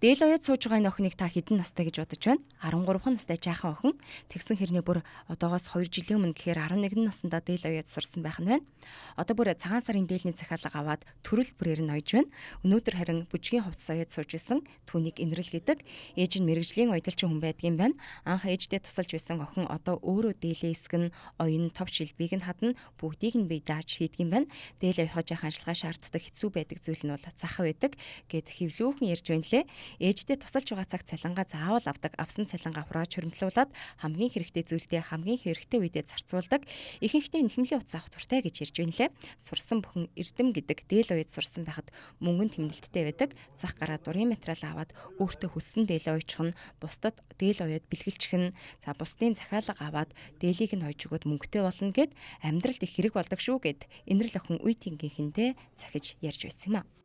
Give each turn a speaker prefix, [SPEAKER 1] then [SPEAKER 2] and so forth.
[SPEAKER 1] Дээл уяад сууж байгаа энэ охиныг та хэдэн настай гэж бодож байна? 13 настай жаахан охин. Тэгсэн хэрнээ бүр одоогоос 2 жилийн өмнө гэхээр 11 наснда дээл уяад сурсан байх нь байна. Одоо бүр цагаан сарын дээлний захиалга аваад төрөл бүрээр нь ойж байна. Өнөөдөр харин бүжгийн хувцас уяад сууж исэн. Түүнийг инрэл гэдэг. Ээж нь мэрэгжлийн уядалчин хүн байдгийн байна. Анх ээждээ тусалж байсан охин одоо өөрөө дээлээ эсгэн, оюун тов шилбийг нь хадна, бүгдийг нь бие дааж хийдгийм байна. Дээл уяхаж ажиллагаа шаарддаг хэцүү байдаг зүйл нь бол цах байдаг гэд хэвлүүхэн ярьж байна лээ. Ээждээ тусалж байгаа цаг цалингаа заавал авдаг. Авсан цалингаа хураач хуримтлуулад хамгийн хэрэгтэй зүйлдээ хамгийн хэрэгтэй үедээ зарцуулдаг. Ихэнхдээ нэхэмлийн утас авах туртай гэж ярьж байна лээ. Сурсан бүхэн эрдэм гэдэг дээл уяад сурсан байхад мөнгөнд тэмнэлттэй байдаг. Зах гараа дурын материал аваад өөртөө хүссэн дээлээ ойчих нь, бусдад дээл уяад бэлгэлчих нь, за бусдын захиалга аваад дээлийг нь ойж өгөөд мөнгөтэй болно гэд амьдралд их хэрэг болдог шүү гэд инрэл охин үе тэнгийнхэнтэй захиж ярьж байсан юм а.